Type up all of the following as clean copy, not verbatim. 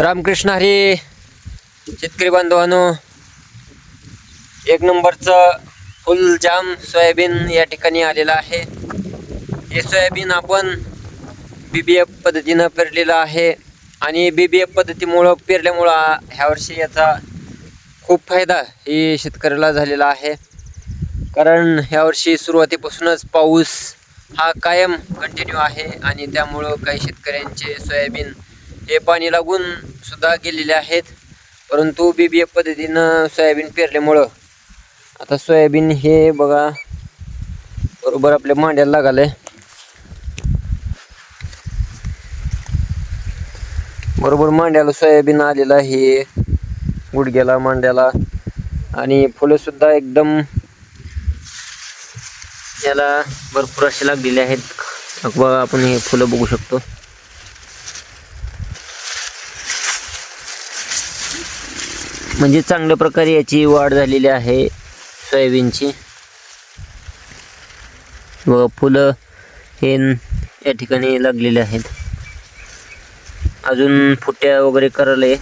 रामकृष्ण हरी. शेतकरी बांधवांनो, एक नंबरचं फुल जाम सोयाबीन या ठिकाणी आलेलं आहे. हे सोयाबीन आपण BBF पद्धतीनं पेरलेलं आहे आणि BBF पद्धतीमुळं पेरल्यामुळं ह्या वर्षी याचा खूप फायदा ही शेतकऱ्याला झालेला आहे. कारण ह्या वर्षी सुरुवातीपासूनच पाऊस हा कायम कंटिन्यू आहे आणि त्यामुळं काही शेतकऱ्यांचे सोयाबीन हे पाणी लागून सुद्धा गेलेले आहेत. परंतु BBF पद्धतीनं सोयाबीन पेरल्यामुळं आता सोयाबीन हे बघा बरोबर आपल्या मांड्याला लागले. बरोबर मांड्याला सोयाबीन आलेलं आहे, गुडघ्याला, मांड्याला, आणि फुलं सुद्धा एकदम याला भरपूर अशी लागलेली आहेत. बघा आपण हे फुलं बघू शकतो. म्हणजे चांगल्या प्रकारे याची वाढ झालेली आहे सोयाबीनची. व फुलं हे या ठिकाणी लागलेले आहेत. अजून फुट्या वगैरे करायला.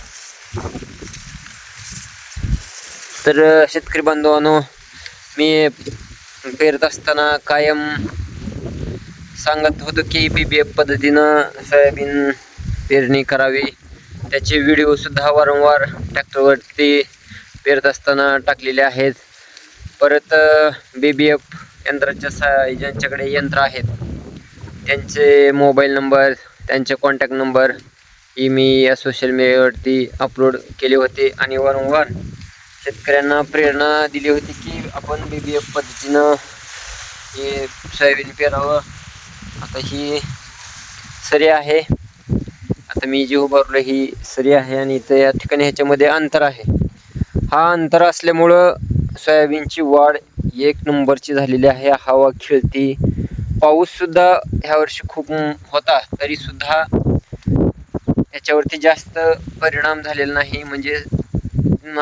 तर शेतकरी बांधवांनो, मी पेरत असताना कायम सांगत होतो की BBF पद्धतीनं सोयाबीन पेरणी करावी. त्याचे व्हिडिओ सुद्धा वारंवार ट्रॅक्टरवरती पेरत असताना टाकलेले आहेत. परत BBF यंत्राच्या ज्यांच्याकडे यंत्र आहेत त्यांचे मोबाईल नंबर, त्यांचे कॉन्टॅक्ट नंबर ही मी या सोशल मीडियावरती अपलोड केले होते आणि वारंवार शेतकऱ्यांना प्रेरणा दिली होती की आपण BBF पद्धतीनं हे सोयाबीन पेरावं. आता ही सरी आहे, आता मी जी उभारलो ही सरी आहे आणि इथं या ठिकाणी ह्याच्यामध्ये अंतर आहे. हा अंतर असल्यामुळं सोयाबीनची वाढ एक नंबरची झालेली आहे. हवा खेळती, पाऊससुद्धा ह्या वर्षी खूप होता तरीसुद्धा याच्यावरती जास्त परिणाम झालेला नाही. म्हणजे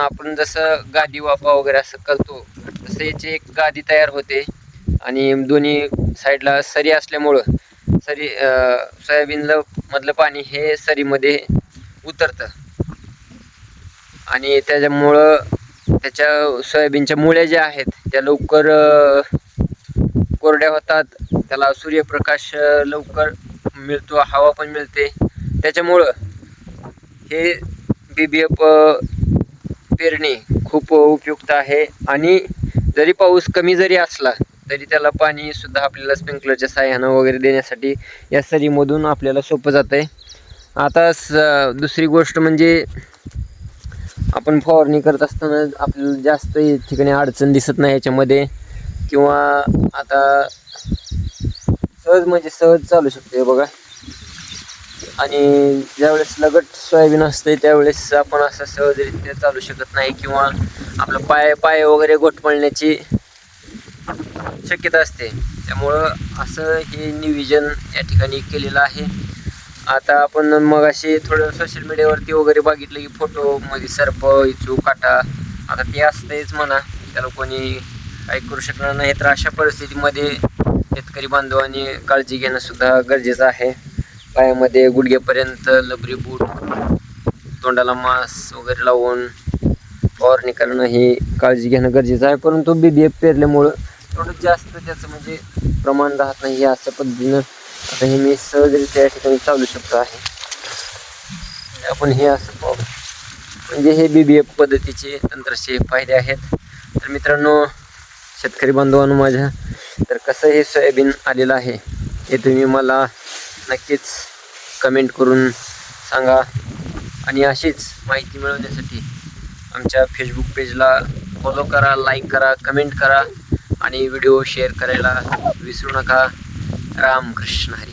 आपण जसं गादी वाफा वगैरे असं करतो तसं याची एक गादी तयार होते आणि दोन्ही साईडला सरी असल्यामुळं सरी सोयाबीनला मधलं पाणी हे सरीमध्ये उतरतं आणि त्याच्यामुळं त्याच्या सोयाबीनच्या मुळ्या ज्या आहेत त्या लवकर कोरड्या होतात. त्याला सूर्यप्रकाश लवकर मिळतो, हवा पण मिळते. त्याच्यामुळं हे BBF पेरणी खूप उपयुक्त आहे. आणि जरी पाऊस कमी जरी असला तरी त्याला पाणी सुद्धा आपल्याला स्प्रिंकलरच्या साह्यानं वगैरे देण्यासाठी या सरीमधून आपल्याला सोपं जातं आहे. आता दुसरी गोष्ट म्हणजे आपण फवारणी करत असताना आपल्याला जास्त ठिकाणी अडचण दिसत नाही याच्यामध्ये, किंवा आता सहज चालू शकते बघा. आणि ज्यावेळेस लगट सोयाबीन असते त्यावेळेस आपण असं सहजरित्या चालू शकत नाही, किंवा आपलं पाय वगैरे घोटमळण्याची शक्यता असते. त्यामुळं असं हे नियोजन या ठिकाणी केलेलं आहे. आता आपण मगाशी थोडं सोशल मीडियावरती वगैरे बघितलं की फोटोमध्ये सर्प, इचू, काटा, आता ते असतेच म्हणा, त्याला कोणी काही करू शकणार नाही. तर अशा परिस्थितीमध्ये शेतकरी बांधवांनी काळजी घेणं सुद्धा गरजेचं आहे. पायामध्ये गुडघ्यापर्यंत लबरी बूट, तोंडाला मास्क वगैरे लावून फवारणी करणं ही काळजी घेणं गरजेचं आहे. परंतु BBF पेरल्यामुळं थोडं जास्त त्याचं म्हणजे प्रमाण राहत नाही. अशा पद्धतीनं आता हे मी सहजरित्या या ठिकाणी चालू शकतो आहे. आपण हे असं पाहू, म्हणजे हे BBF पद्धतीचे तंत्राचे फायदे आहेत. तर मित्रांनो, शेतकरी बांधवांनो माझ्या, तर कसं हे सोयाबीन आलेलं आहे हे तुम्ही मला नक्कीच कमेंट करून सांगा. आणि अशीच माहिती मिळवण्यासाठी आमच्या फेसबुक पेजला फॉलो करा, लाईक करा, कमेंट करा आणि व्हिडिओ शेअर करायला विसरू नका. रामकृष्ण हरी.